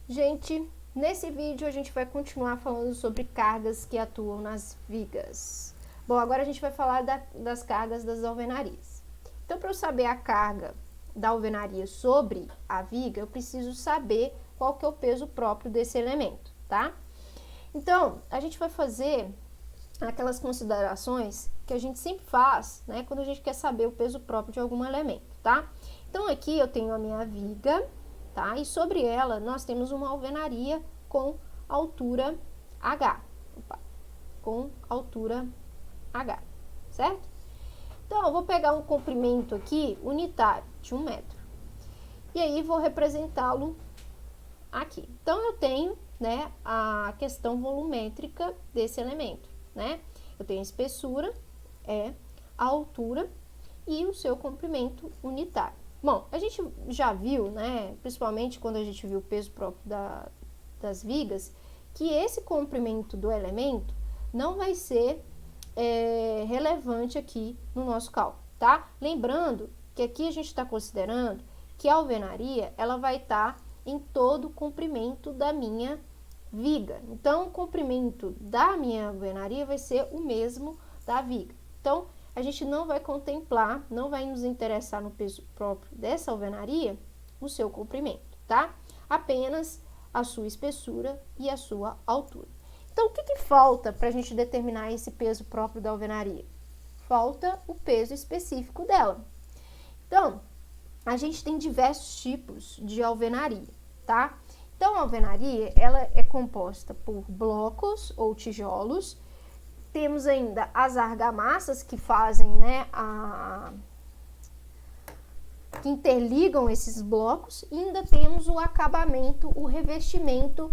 Gente, nesse vídeo a gente vai continuar falando sobre cargas que atuam nas vigas. Bom, agora a gente vai falar das cargas das alvenarias. Então, para eu saber a carga da alvenaria sobre a viga, eu preciso saber qual que é o peso próprio desse elemento, tá? Então, a gente vai fazer aquelas considerações que a gente sempre faz, né, quando a gente quer saber o peso próprio de algum elemento, tá? Então, aqui eu tenho a minha viga, tá? E sobre ela, nós temos uma alvenaria com altura H. Opa, com altura H, certo? Então, eu vou pegar um comprimento aqui unitário de 1 metro. E aí, vou representá-lo aqui. Então, eu tenho, né, a questão volumétrica desse elemento, né? Eu tenho a espessura, a altura e o seu comprimento unitário. Bom, a gente já viu, né, principalmente quando a gente viu o peso próprio das vigas, que esse comprimento do elemento não vai ser relevante aqui no nosso cálculo, tá? Lembrando que aqui a gente está considerando que a alvenaria, ela vai estar em todo o comprimento da minha viga. Então, o comprimento da minha alvenaria vai ser o mesmo da viga. Então, a gente não vai contemplar, não vai nos interessar no peso próprio dessa alvenaria, o seu comprimento, tá? Apenas a sua espessura e a sua altura. Então, o que falta para a gente determinar esse peso próprio da alvenaria? Falta o peso específico dela. Então, a gente tem diversos tipos de alvenaria, tá? Então, a alvenaria, ela é composta por blocos ou tijolos. Temos ainda as argamassas que fazem, né, que interligam esses blocos. E ainda temos o acabamento, o revestimento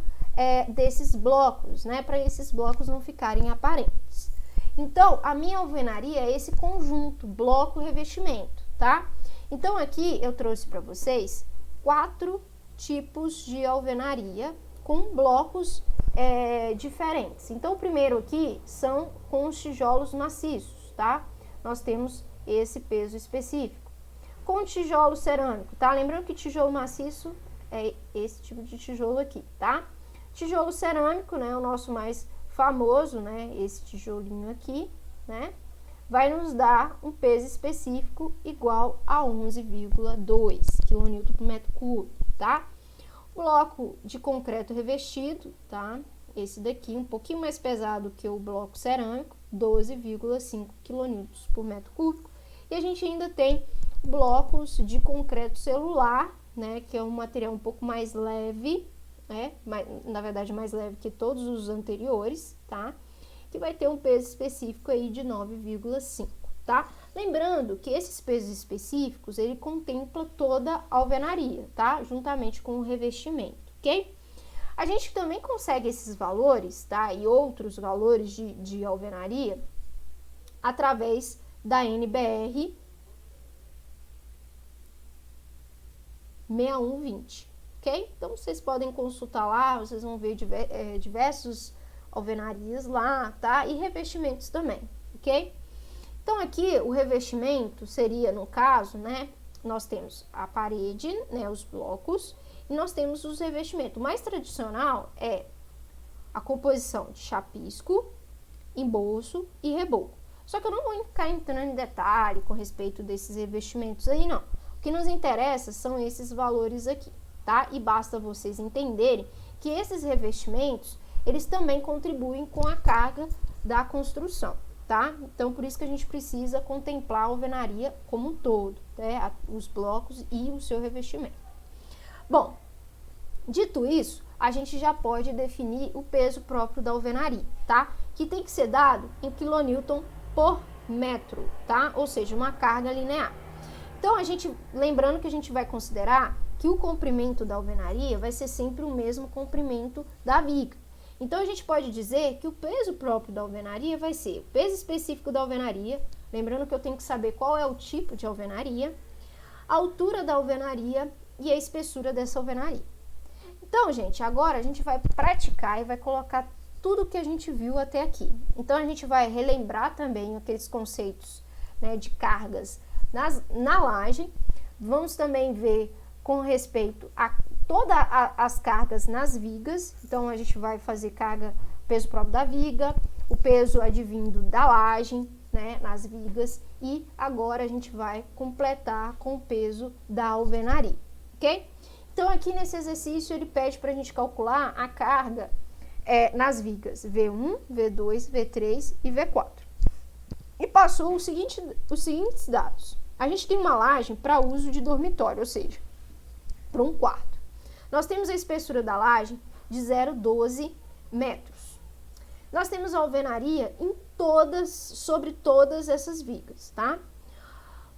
desses blocos, né, para esses blocos não ficarem aparentes. Então, a minha alvenaria é esse conjunto, bloco-revestimento, tá? Então, aqui eu trouxe para vocês 4 tipos de alvenaria com blocos diferentes. Então, o primeiro aqui são com os tijolos maciços, tá? Nós temos esse peso específico. Com tijolo cerâmico, tá? Lembrando que tijolo maciço é esse tipo de tijolo aqui, tá? Tijolo cerâmico, né, o nosso mais famoso, né, esse tijolinho aqui, né, vai nos dar um peso específico igual a 11,2 kN por metro cúbico, tá? Bloco de concreto revestido, tá? Esse daqui um pouquinho mais pesado que o bloco cerâmico, 12,5 kN por metro cúbico. E a gente ainda tem blocos de concreto celular, né, que é um material um pouco mais leve, né, na verdade mais leve que todos os anteriores, tá? Que vai ter um peso específico aí de 9,5, tá? Lembrando que esses pesos específicos, ele contempla toda a alvenaria, tá? Juntamente com o revestimento, ok? A gente também consegue esses valores, tá? E outros valores de alvenaria através da NBR 6120, ok? Então, vocês podem consultar lá, vocês vão ver diversos alvenarias lá, tá? E revestimentos também, ok? Então, aqui, o revestimento seria, no caso, né? Nós temos a parede, né? Os blocos, e nós temos os revestimentos. O mais tradicional é a composição de chapisco, embolso e reboco. Só que eu não vou ficar entrando em detalhe com respeito desses revestimentos aí, não. O que nos interessa são esses valores aqui, tá? E basta vocês entenderem que esses revestimentos, eles também contribuem com a carga da construção, tá? Então, por isso que a gente precisa contemplar a alvenaria como um todo, né? Os blocos e o seu revestimento. Bom, dito isso, a gente já pode definir o peso próprio da alvenaria, tá? Que tem que ser dado em quilonewton por metro, tá? Ou seja, uma carga linear. Então, lembrando que a gente vai considerar que o comprimento da alvenaria vai ser sempre o mesmo comprimento da viga. Então, a gente pode dizer que o peso próprio da alvenaria vai ser o peso específico da alvenaria, lembrando que eu tenho que saber qual é o tipo de alvenaria, a altura da alvenaria e a espessura dessa alvenaria. Então, gente, agora a gente vai praticar e vai colocar tudo que a gente viu até aqui. Então, a gente vai relembrar também aqueles conceitos, né, de cargas na laje. Vamos também ver com respeito a todas as cargas nas vigas. Então, a gente vai fazer carga, peso próprio da viga, o peso advindo da laje, né, nas vigas, e agora a gente vai completar com o peso da alvenaria, ok? Então, aqui nesse exercício, ele pede para a gente calcular a carga nas vigas V1, V2, V3 e V4. E passou os seguintes dados. A gente tem uma laje para uso de dormitório, ou seja, para um quarto. Nós temos a espessura da laje de 0,12 metros. Nós temos a alvenaria sobre todas essas vigas, tá?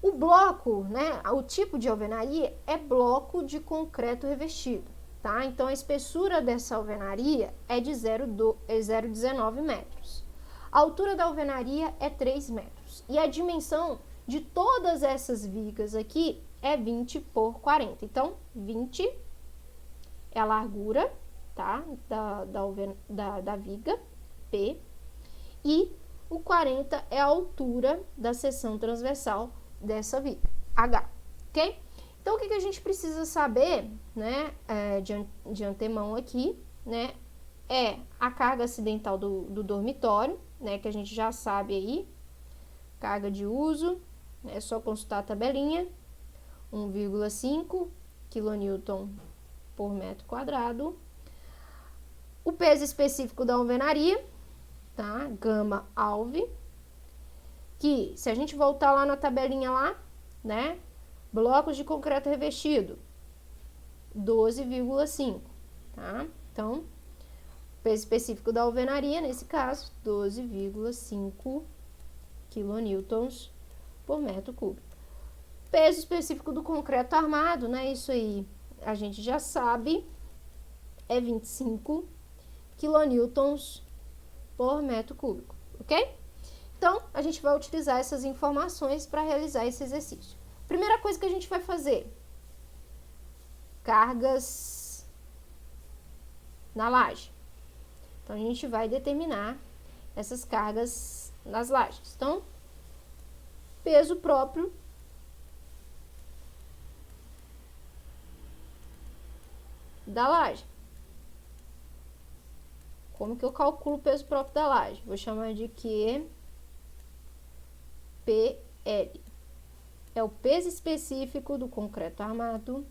O bloco, né, o tipo de alvenaria é bloco de concreto revestido, tá? Então, a espessura dessa alvenaria é de 0,19 metros. A altura da alvenaria é 3 metros. E a dimensão de todas essas vigas aqui é 20 por 40. Então, 20 é a largura, tá? Da viga, P. E o 40 é a altura da seção transversal dessa viga, H, ok? Então, o que a gente precisa saber, né, de antemão aqui, né, é a carga acidental do dormitório, né, que a gente já sabe aí, carga de uso, é só consultar a tabelinha, 1,5 kN por metro quadrado. O peso específico da alvenaria, tá, gama alve, que se a gente voltar lá na tabelinha lá, né, blocos de concreto revestido, 12,5, tá? Então, peso específico da alvenaria, nesse caso, 12,5 kN por metro cúbico. Peso específico do concreto armado, né, isso aí a gente já sabe, é 25 kN por metro cúbico, ok? Então, a gente vai utilizar essas informações para realizar esse exercício. Primeira coisa que a gente vai fazer, cargas na laje. Então, a gente vai determinar essas cargas nas lajes. Então, peso próprio da laje. Como que eu calculo o peso próprio da laje? Vou chamar de QPL. É o peso específico do concreto armado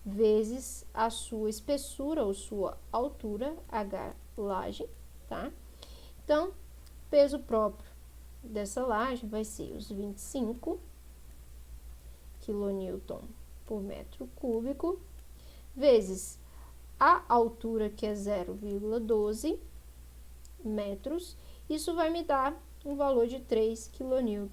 vezes a sua espessura ou sua altura, H laje, tá? Então, peso próprio dessa laje vai ser os 25 kN por metro cúbico, vezes a altura, que é 0,12 metros. Isso vai me dar um valor de 3 kN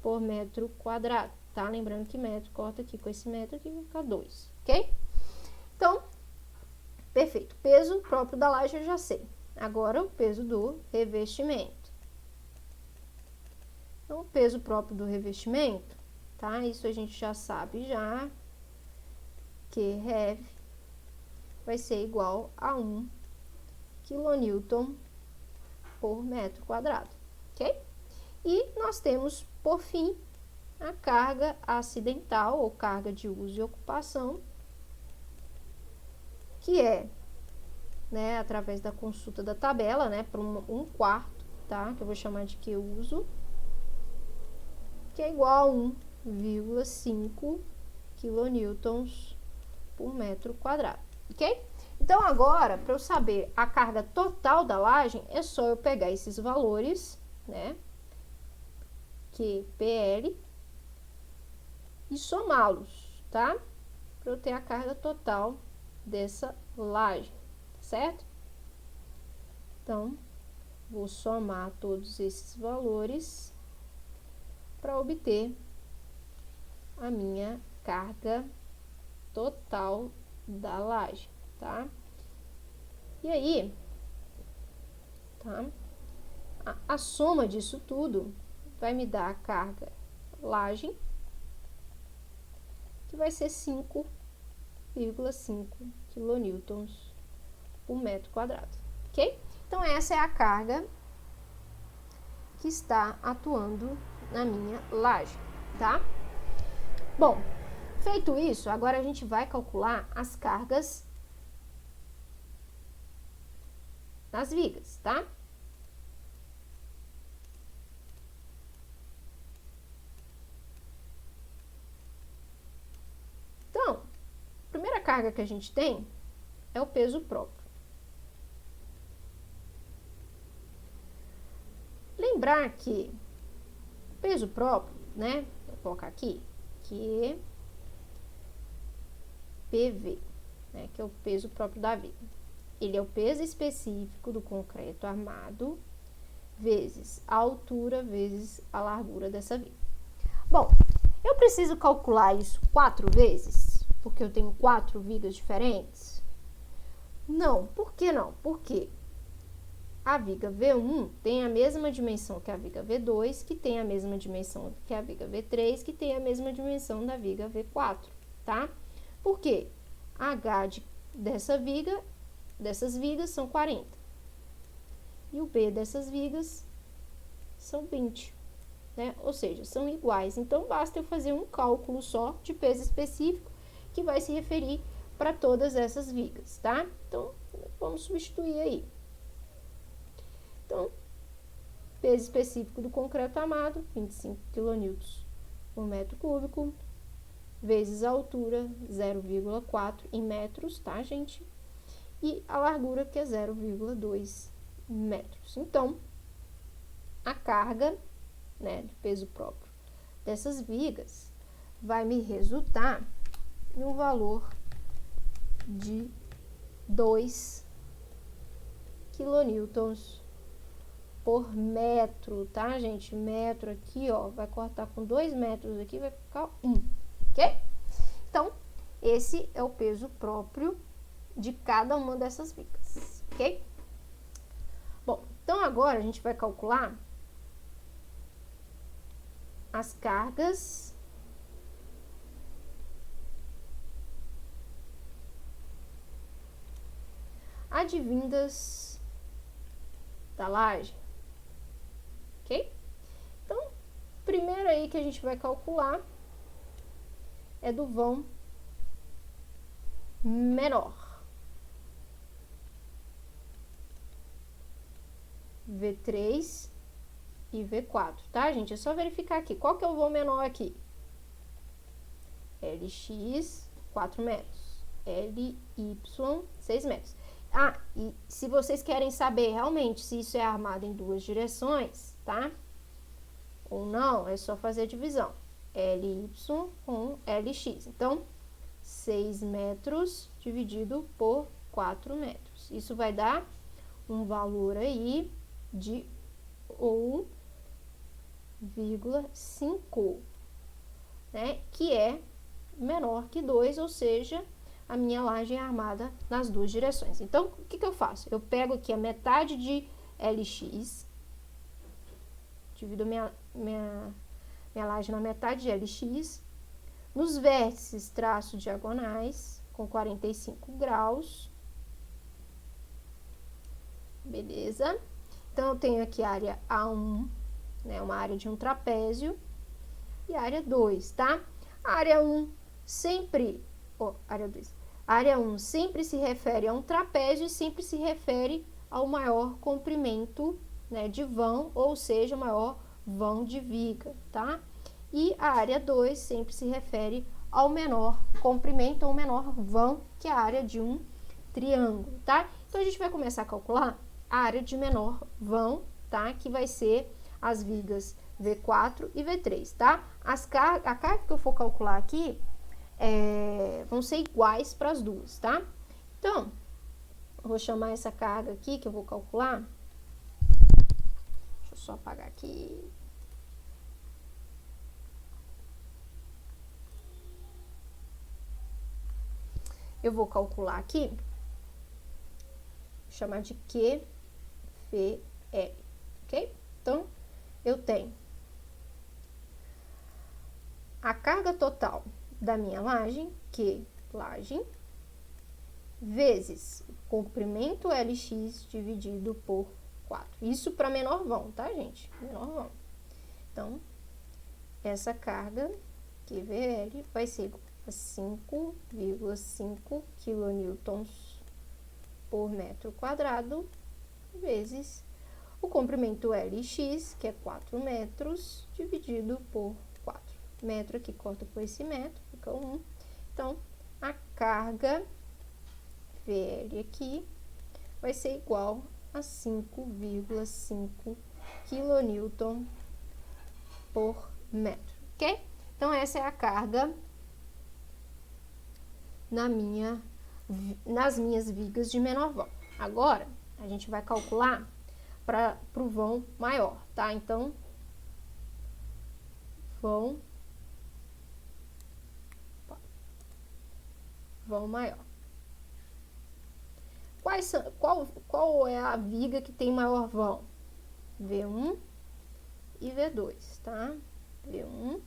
por metro quadrado, tá? Lembrando que metro, corta aqui com esse metro aqui, vai ficar 2, ok? Então, perfeito. Peso próprio da laje eu já sei. Agora, o peso do revestimento. Então, o peso próprio do revestimento, tá? Isso a gente já sabe já, que rev vai ser igual a 1 kN por metro quadrado, ok? E nós temos, por fim, a carga acidental, ou carga de uso e ocupação, que é, né, através da consulta da tabela, né, para um quarto, tá? Que eu vou chamar de Q uso, que é igual a 1,5 kN por metro quadrado, ok? Então, agora, para eu saber a carga total da laje, é só eu pegar esses valores, né, QPL, e somá-los, tá? Para eu ter a carga total dessa laje, certo? Então, vou somar todos esses valores para obter a minha carga total da laje, tá? E aí, tá? A soma disso tudo vai me dar a carga laje, que vai ser 5,5 kN por metro quadrado, ok? Então, essa é a carga que está atuando na minha laje, tá? Bom, Feito isso, agora a gente vai calcular as cargas nas vigas, tá? Então, a primeira carga que a gente tem é o peso próprio. Lembrar que o peso próprio, né? Vou colocar aqui, que PV, né? Que é o peso próprio da viga. Ele é o peso específico do concreto armado vezes a altura vezes a largura dessa viga. Bom, eu preciso calcular isso 4 vezes, porque eu tenho 4 vigas diferentes? Não, por que não? Porque a viga V1 tem a mesma dimensão que a viga V2, que tem a mesma dimensão que a viga V3, que tem a mesma dimensão da viga V4, tá? Por quê? A H dessas vigas são 40. E o B dessas vigas são 20, né? Ou seja, são iguais. Então, basta eu fazer um cálculo só de peso específico que vai se referir para todas essas vigas, tá? Então, vamos substituir aí. Então, peso específico do concreto armado, 25 kN por metro cúbico, vezes a altura, 0,4 em metros, tá, gente? E a largura, que é 0,2 metros. Então, a carga, né, de peso próprio dessas vigas vai me resultar no valor de 2 quilonewtons por metro, tá, gente? Metro aqui, ó, vai cortar com 2 metros aqui, vai ficar 1, ok? Então, esse é o peso próprio de cada uma dessas vigas, ok? Bom, então agora a gente vai calcular as cargas advindas da laje, ok? Então, primeiro aí que a gente vai calcular é do vão menor, V3 e V4, tá, gente? É só verificar aqui, qual que é o vão menor aqui? LX, 4 metros, LY, 6 metros. Ah, e se vocês querem saber realmente se isso é armado em 2 direções, tá? Ou não, é só fazer a divisão. LY com LX. Então, 6 metros dividido por 4 metros. Isso vai dar um valor aí de 1,5, né? Que é menor que 2, ou seja, a minha laje é armada nas 2 direções. Então, o que eu faço? Eu pego aqui a metade de LX, divido minha laje na metade de LX, nos vértices traço diagonais com 45 graus, beleza? Então, eu tenho aqui a área A1, né, uma área de um trapézio, e a área 2, tá? A área 1 sempre, a área 1 sempre se refere a um trapézio e sempre se refere ao maior comprimento, né, de vão, ou seja, o maior vão de viga, tá? E a área 2 sempre se refere ao menor comprimento ou menor vão, que é a área de um triângulo, tá? Então, a gente vai começar a calcular a área de menor vão, tá? Que vai ser as vigas V4 e V3, tá? A carga que eu for calcular aqui vão ser iguais para as duas, tá? Então, eu vou chamar essa carga aqui que eu vou calcular. Deixa eu só apagar aqui. Eu vou calcular aqui, vou chamar de QVL, ok? Então, eu tenho a carga total da minha laje, Q laje, vezes o comprimento LX dividido por 4. Isso para menor vão, tá, gente? Menor vão. Então, essa carga QVL vai ser a 5,5 quilonewtons por metro quadrado, vezes o comprimento LX, que é 4 metros, dividido por 4. Metro aqui corta por esse metro, fica 1. Então, a carga VL aqui vai ser igual a 5,5 quilonewton por metro, ok? Então, essa é a carga nas minhas vigas de menor vão. Agora, a gente vai calcular para o vão maior, tá? Então, vão maior. Qual é a viga que tem maior vão? V1 e V2, tá? V1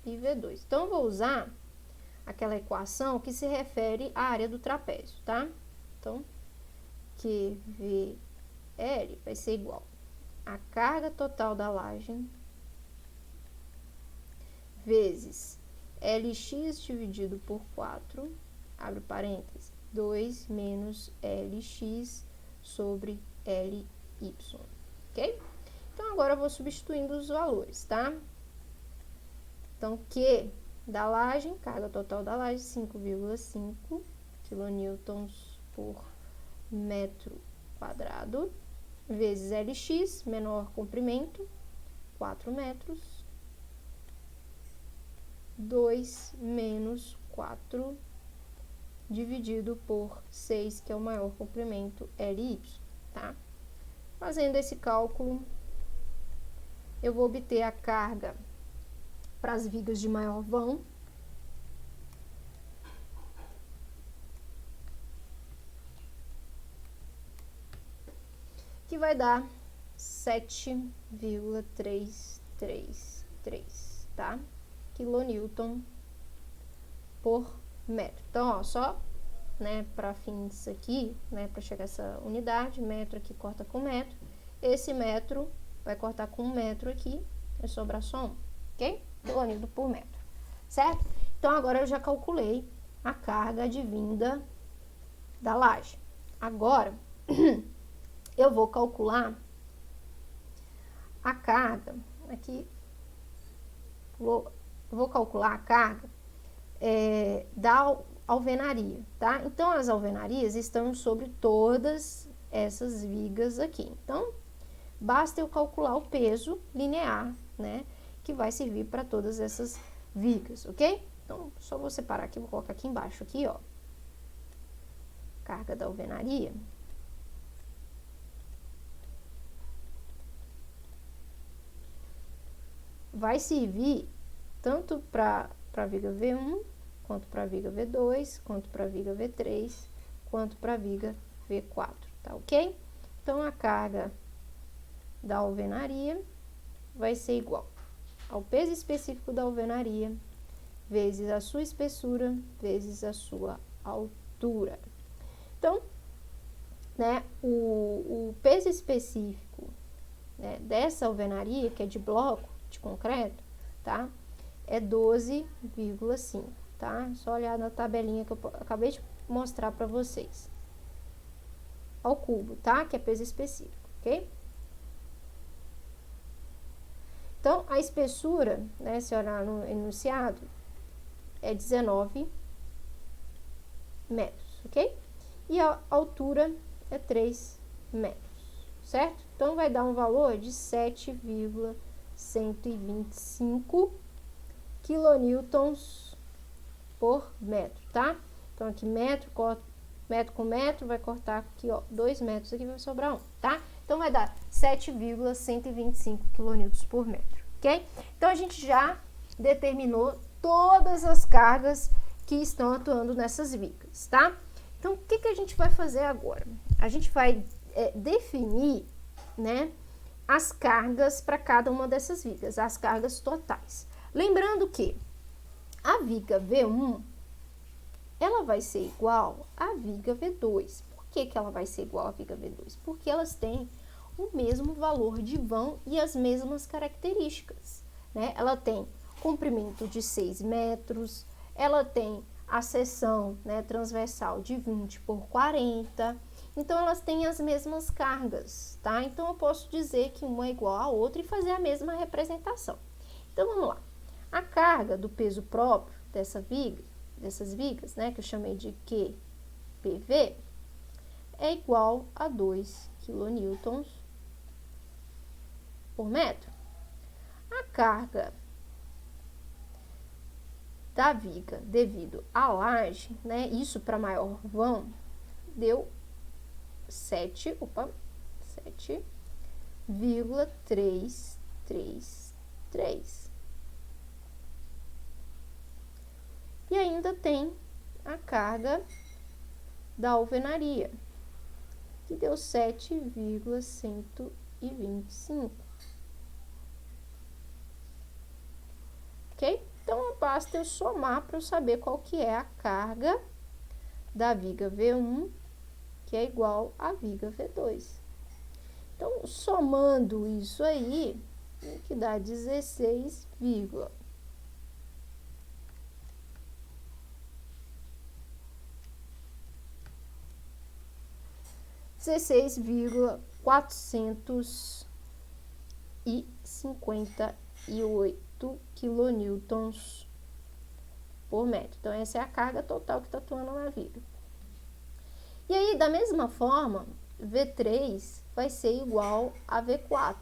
e V2. Então, eu vou usar aquela equação que se refere à área do trapézio, tá? Então, QVL vai ser igual a carga total da laje vezes LX dividido por 4, abre parênteses, 2 menos LX sobre LY, ok? Então, agora eu vou substituindo os valores, tá? Então, Q da laje, carga total da laje, 5,5 quilonewtons por metro quadrado, vezes LX, menor comprimento, 4 metros, 2 menos 4, dividido por 6, que é o maior comprimento, LY, tá? Fazendo esse cálculo, eu vou obter a carga para as vigas de maior vão, que vai dar 7,333, tá? Quilonewton por metro. Então, ó, só, né, para fins aqui, né, para chegar a essa unidade, metro aqui corta com metro, esse metro vai cortar com um metro aqui, vai sobrar só um, ok? Quilonewton por metro, certo? Então, agora eu já calculei a carga advinda da laje. Agora, eu vou calcular a carga, aqui, vou calcular a carga da alvenaria, tá? Então, as alvenarias estão sobre todas essas vigas aqui. Então, basta eu calcular o peso linear, né? Que vai servir para todas essas vigas, ok? Então, só vou separar aqui, vou colocar aqui embaixo, aqui, ó. Carga da alvenaria. Vai servir tanto para a viga V1, quanto para a viga V2, quanto para a viga V3, quanto para a viga V4, tá ok? Então, a carga da alvenaria vai ser igual ao peso específico da alvenaria, vezes a sua espessura, vezes a sua altura. Então, né, o peso específico, né, dessa alvenaria, que é de bloco, de concreto, tá? É 12,5, tá? Só olhar na tabelinha que eu acabei de mostrar para vocês. Ao cubo, tá? Que é peso específico, ok? Então, a espessura, né, se olhar no enunciado, é 19 metros, ok? E a altura é 3 metros, certo? Então, vai dar um valor de 7,125 quilonewtons por metro, tá? Então, aqui metro com metro, vai cortar aqui, ó, 2 metros, aqui vai sobrar 1, tá? Então, vai dar 7,125 quilonewtons por metro, ok? Então, a gente já determinou todas as cargas que estão atuando nessas vigas, tá? Então, o que a gente vai fazer agora? A gente vai definir, né, as cargas para cada uma dessas vigas, as cargas totais. Lembrando que a viga V1, ela vai ser igual à viga V2. Por que ela vai ser igual à viga V2? Porque elas têm o mesmo valor de vão e as mesmas características, né? Ela tem comprimento de 6 metros, ela tem a seção, né, transversal de 20 por 40, então elas têm as mesmas cargas, tá? Então eu posso dizer que uma é igual à outra e fazer a mesma representação. Então vamos lá. A carga do peso próprio dessas vigas, né, que eu chamei de QPV, é igual a 2 kN por metro. A carga da viga devido à laje, né, isso para maior vão, deu 7,333. E ainda tem a carga da alvenaria, que deu 7,125. Ok? Então, basta eu somar para eu saber qual que é a carga da viga V1, que é igual à viga V2. Então, somando isso aí, que dá 16,458 quilonewtons por metro. Então, essa é a carga total que está atuando na viga. E aí, da mesma forma, V3 vai ser igual a V4,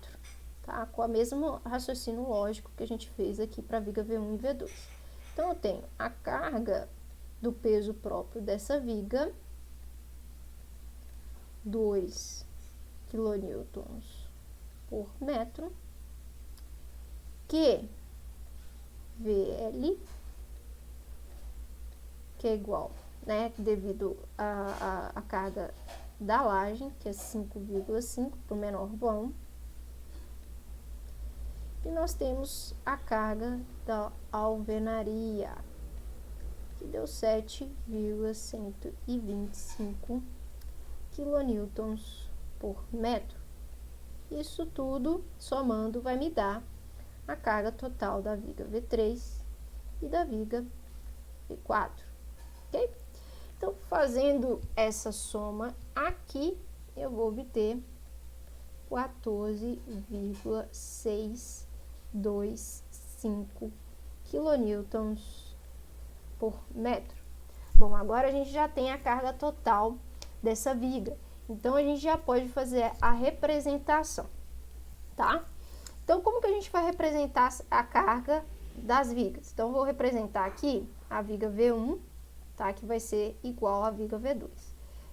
tá? Com o mesmo raciocínio lógico que a gente fez aqui para a viga V1 e V2. Então, eu tenho a carga do peso próprio dessa viga, 2 quilonewtons por metro, que VL, que é igual, né, devido à carga da laje, que é 5,5 para o menor vão. E nós temos a carga da alvenaria, que deu 7,125 quilonewtons por metro. Isso tudo, somando, vai me dar a carga total da viga V3 e da viga V4, ok? Então, fazendo essa soma aqui, eu vou obter 14,625 quilonewtons por metro. Bom, agora a gente já tem a carga total dessa viga. Então, a gente já pode fazer a representação, tá? Então, como que a gente vai representar a carga das vigas? Então, eu vou representar aqui a viga V1, tá? Que vai ser igual à viga V2.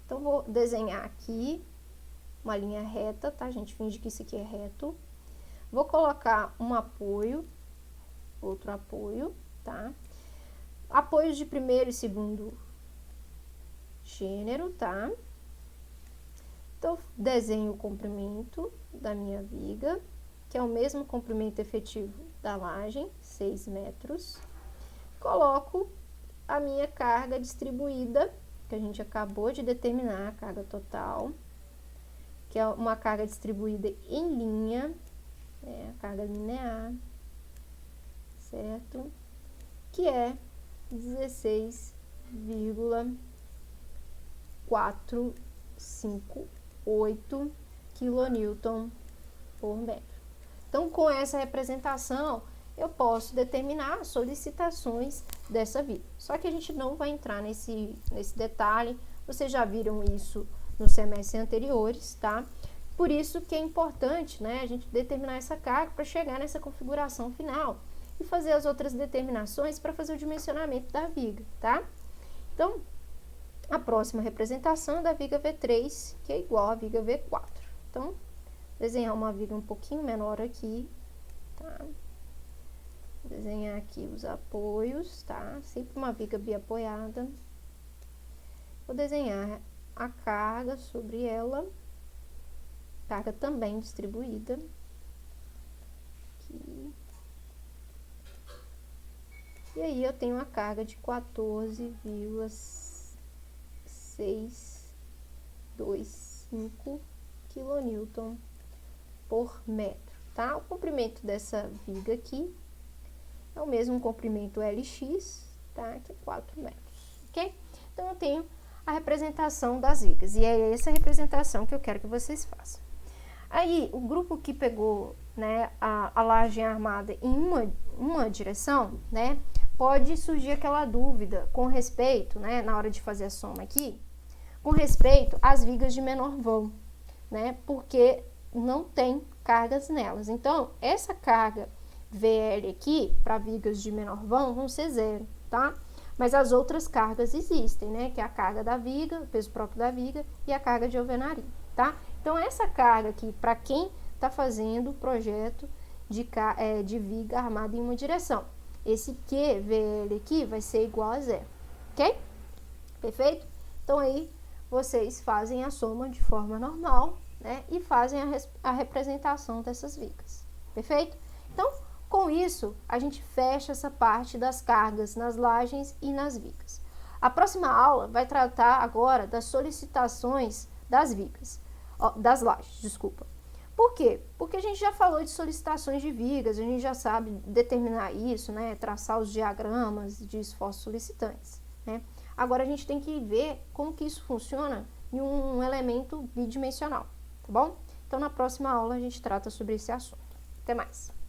Então, vou desenhar aqui uma linha reta, tá? A gente finge que isso aqui é reto. Vou colocar um apoio, outro apoio, tá? Apoios de primeiro e segundo gênero, tá? Então, desenho o comprimento da minha viga, que é o mesmo comprimento efetivo da laje, 6 metros. Coloco a minha carga distribuída, que a gente acabou de determinar, a carga total, que é uma carga distribuída em linha, a carga linear, certo? Que é 16,458 quilonewton por metro. Então, com essa representação, eu posso determinar as solicitações dessa viga. Só que a gente não vai entrar nesse detalhe, vocês já viram isso nos semestres anteriores, tá? Por isso que é importante, né, a gente determinar essa carga para chegar nessa configuração final e fazer as outras determinações para fazer o dimensionamento da viga, tá? Então, a próxima representação é da viga V3, que é igual à viga V4. Então, desenhar uma viga um pouquinho menor aqui, tá? Desenhar aqui os apoios, tá? Sempre uma viga biapoiada. Vou desenhar a carga sobre ela, carga também distribuída. Aqui. E aí, eu tenho a carga de 14,625 quilonewton por metro, tá? O comprimento dessa viga aqui é o mesmo comprimento LX, tá? Aqui 4 metros, ok? Então, eu tenho a representação das vigas, e é essa representação que eu quero que vocês façam. Aí, o grupo que pegou, né, a laje armada em uma direção, né, pode surgir aquela dúvida com respeito, né, na hora de fazer a soma aqui, com respeito às vigas de menor vão, né, porque não tem cargas nelas. Então, essa carga VL aqui, para vigas de menor vão ser 0, tá? Mas as outras cargas existem, né? Que é a carga da viga, o peso próprio da viga e a carga de alvenaria, tá? Então, essa carga aqui, para quem está fazendo o projeto de viga armada em uma direção, esse QVL aqui vai ser igual a 0, ok? Perfeito? Então, aí, vocês fazem a soma de forma normal, né? E fazem a representação dessas vigas, perfeito? Então, com isso, a gente fecha essa parte das cargas nas lajes e nas vigas. A próxima aula vai tratar agora das solicitações das vigas, das lajes, desculpa. Por quê? Porque a gente já falou de solicitações de vigas, a gente já sabe determinar isso, né? Traçar os diagramas de esforços solicitantes, né? Agora a gente tem que ver como que isso funciona em um elemento bidimensional, tá bom? Então, na próxima aula a gente trata sobre esse assunto. Até mais!